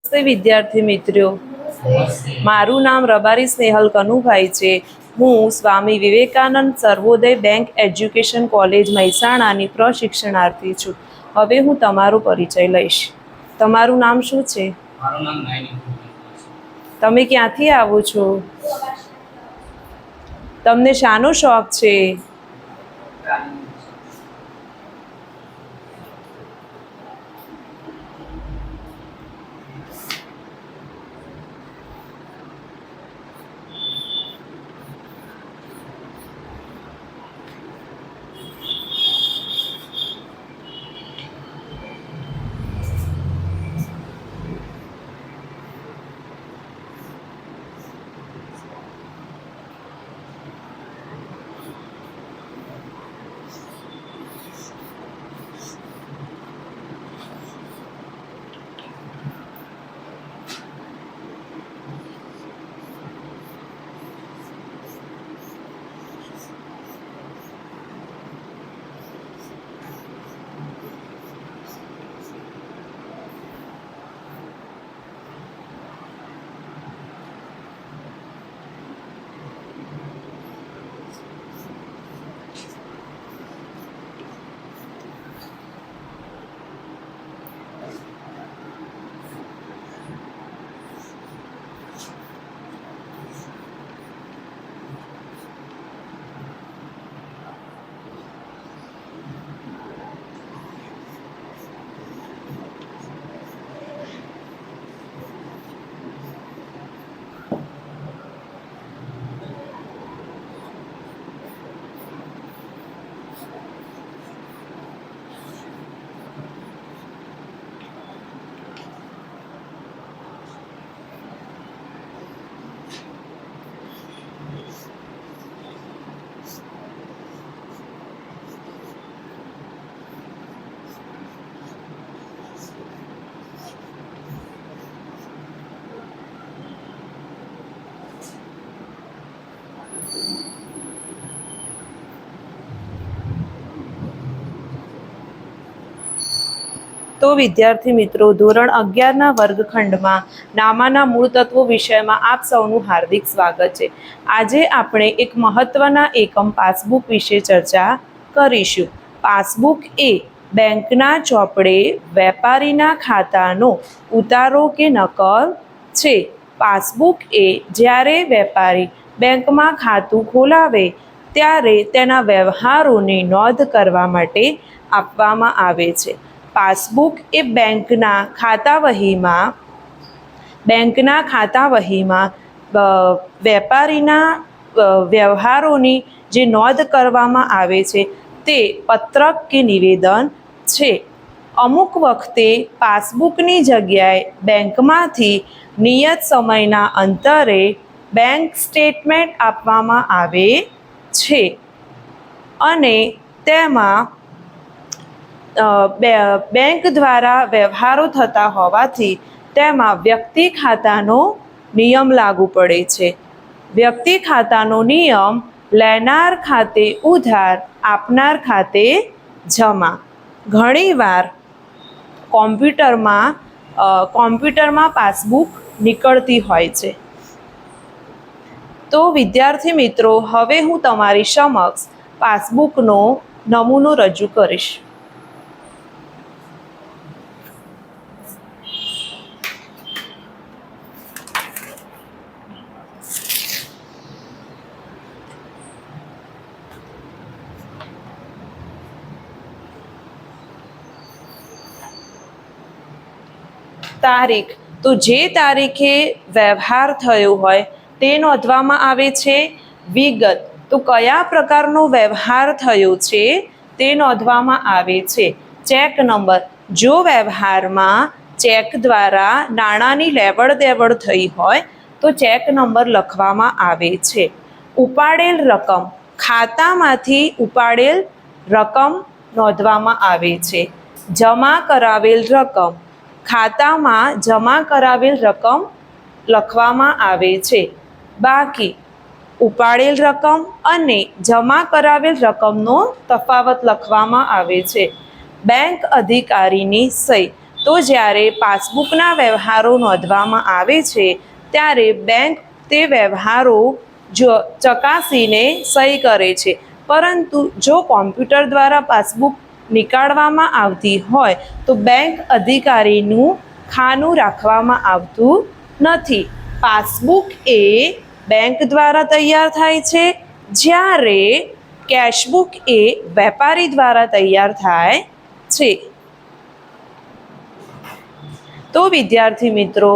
નમસ્તે વિદ્યાર્થી મિત્રો, મારું નામ રબારી સ્નેહલ કનુભાઈ છે. હું સ્વામી વિવેકાનંદ સર્વોદય બેંક એજ્યુકેશન કોલેજ મહેસાણાની પ્રશિક્ષણાર્થી છું. હવે હું તમારો પરિચય લઈશ. તમારું નામ શું છે? મારું નામ નાયની. તમે ક્યાંથી આવો છો? તમને શાનો શોખ છે? તો વિદ્યાર્થી મિત્રો, ધોરણ 11ના વર્ગખંડમાં નામાના મૂળ તત્વો વિષયમાં આપ સૌનું હાર્દિક સ્વાગત છે. આજે આપણે એક મહત્વના એકમ પાસબુક વિશે ચર્ચા કરીશું. પાસબુક એ બેંકના ચોપડે વેપારીના ખાતાનો ઉતારો કે નકલ છે. પાસબુક એ જ્યારે વેપારી બેંકમાં ખાતું ખોલાવે ત્યારે તેના વ્યવહારોની નોંધ કરવા માટે આપવામાં આવે છે. પાસબુક એ બેંકના ખાતાવહીમાં વેપારીના વ્યવહારોની જે નોંધ કરવામાં આવે છે તે પત્રક કે નિવેદન છે. અમુક વખતે પાસબુકની જગ્યાએ બેંકમાંથી નિયત સમયના અંતરે બેંક સ્ટેટમેન્ટ આપવામાં આવે છે અને તેમાં બેંક દ્વારા વ્યવહારો થતા હોવાથી તેમાં વ્યક્તિ ખાતાનો નિયમ લાગુ પડે છે. વ્યક્તિ ખાતાનો નિયમ લેનાર ખાતે ઉધાર, આપનાર ખાતે જમા. ઘણીવાર કોમ્પ્યુટરમાં પાસબુક નીકળતી હોય છે. તો વિદ્યાર્થી મિત્રો, હવે હું તમારી સમક્ષ પાસબુકનો નમૂનો રજૂ કરીશ. તારીખ, તો જે તારીખે વ્યવહાર થયો હોય તે નોંધવામાં આવે છે. વિગત, તો કયા પ્રકારનો વ્યવહાર થયો છે તે નોંધવામાં આવે છે. ચેક નંબર, જો વ્યવહારમાં ચેક દ્વારા નાણાંની લેવડ દેવડ થઈ હોય તો ચેક નંબર લખવામાં આવે છે. ઉપાડેલ રકમ, ખાતામાંથી ઉપાડેલ રકમ નોંધવામાં આવે છે. જમા કરાવેલ રકમ, ખાતામાં જમા કરાવેલ રકમ લખવામાં આવે છે. બાકી, ઉપાડેલ રકમ અને જમા કરાવેલ રકમનો તફાવત લખવામાં આવે છે. બેંક અધિકારીની સહી, તો જ્યારે પાસબુકના વ્યવહારો નોંધવામાં આવે છે ત્યારે બેંક તે વ્યવહારો ચકાસીને સહી કરે છે. પરંતુ જો કોમ્પ્યુટર દ્વારા પાસબુક નીકાળવામાં આવતી હોય તો બેંક અધિકારીનું ખાનું રાખવામાં આવતું નથી. પાસબુક એ બેંક દ્વારા તૈયાર થાય છે, જ્યારે કેશબુક એ વેપારી દ્વારા તૈયાર થાય છે. તો વિદ્યાર્થી મિત્રો,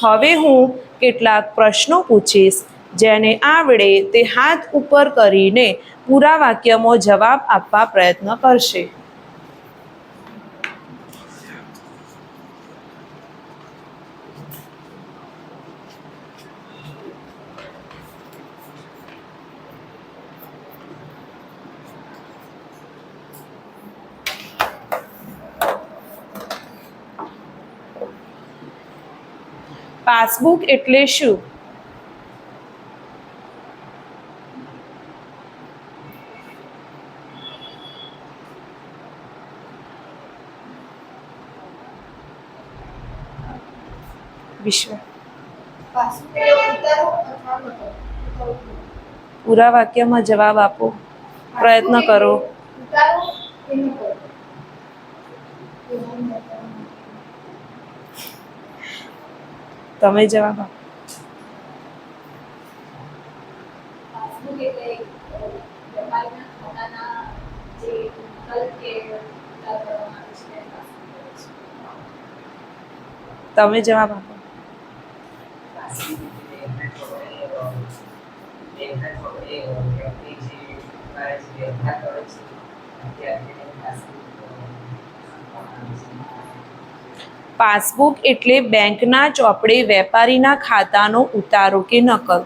હવે હું કેટલાક પ્રશ્નો પૂછીશ. જેને આવડે તે હાથ ઉપર કરીને પૂરા વાક્યમાં જવાબ આપવા પ્રયત્ન કરશે. પાસબુક એટલે શું? વિશ્વ, પૂરા વાક્યમાં જવાબ આપો, પ્રયત્ન કરો. તમે જવાબ આપો. તમે જવાબ આપો. પાસબુક એટલે બેંકના ચોપડે વેપારીના ખાતાનો ઉતારો કે નકલ.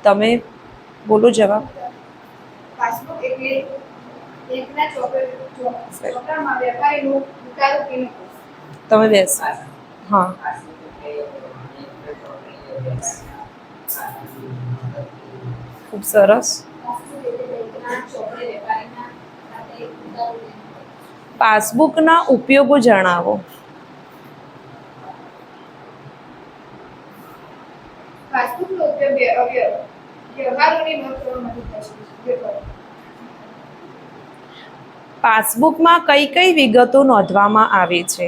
તમે બોલો જવાબ. પાસબુક એટલે બેંકના ચોપડામાં વેપારીનો ઉતારો કે નકલ. તમે બેસો. હા. ખૂબ સરસ. પાસબુકના ઉપયોગો જણાવો. પાસબુકનો ઉપયોગ વ્યવહારોની નોંધ કરવા માટે થાય છે. પાસબુકમાં કઈ કઈ વિગતો નોંધવામાં આવે છે?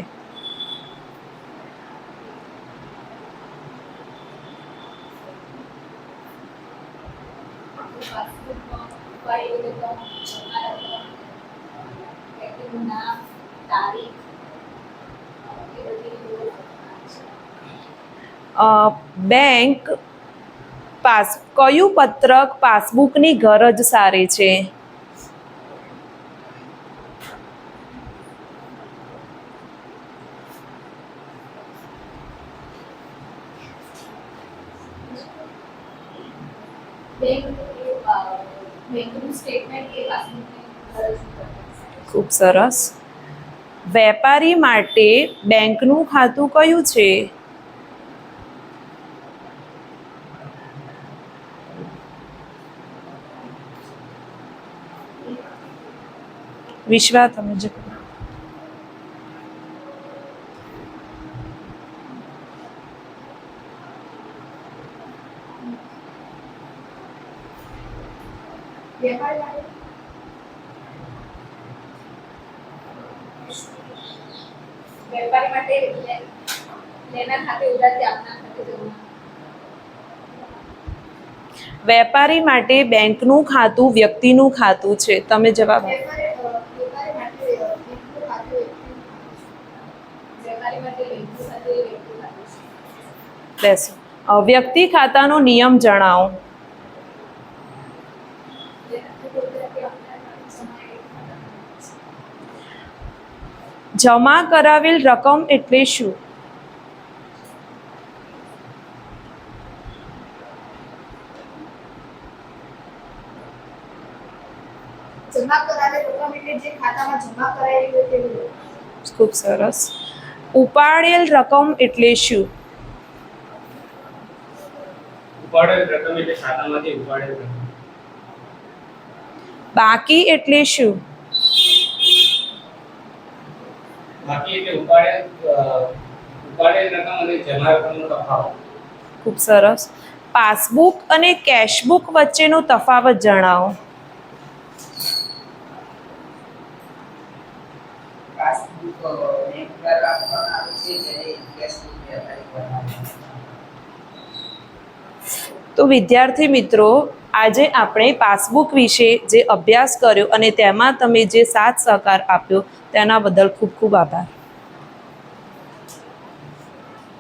બેંક કયું પત્રક પાસબુકની ગરજ સારે છે? ખૂબ સરસ. વેપારી માટે બેંકનું ખાતું કયું છે? વિશ્વા, તમે જ. વેપારી માટે લેનાર ખાતે ઉધારથી આપનાર ખાતે જમા. વેપારી માટે બેંકનું ખાતું વ્યક્તિનું ખાતું છે. તમે જવાબ આપો. બેસો. વ્યક્તિ ખાતાનો નિયમ જણાવો. જમા કરાવેલ રકમ એટલે શું? જમા કરાવેલ રકમ એટલે જે ખાતામાં જમા કરાયેલી હોય તે રકમ. ખૂબ સરસ. ઉપાડેલ રકમ એટલે શું? ઉપાડેલ રકમ એટલે ખાતામાંથી ઉપાડેલ રકમ. બાકી એટલે શું? બાકી એટલે ઉપાડેલ રકમ અને જમા રકમનો તફાવત. ખૂબ સરસ. પાસબુક અને કેશબુક વચ્ચેનો તફાવત જણાવો. પાસબુક બેંક દ્વારા આપવામાં આવે છે જ્યારે કેશબુક વેપારી દ્વારા આપવામાં આવે છે. તો વિદ્યાર્થી મિત્રો, આજે આપણે પાસબુક વિશે જે અભ્યાસ કર્યો અને તેમાં તમે જે સાથ સહકાર આપ્યો તેના બદલ ખૂબ ખૂબ આભાર.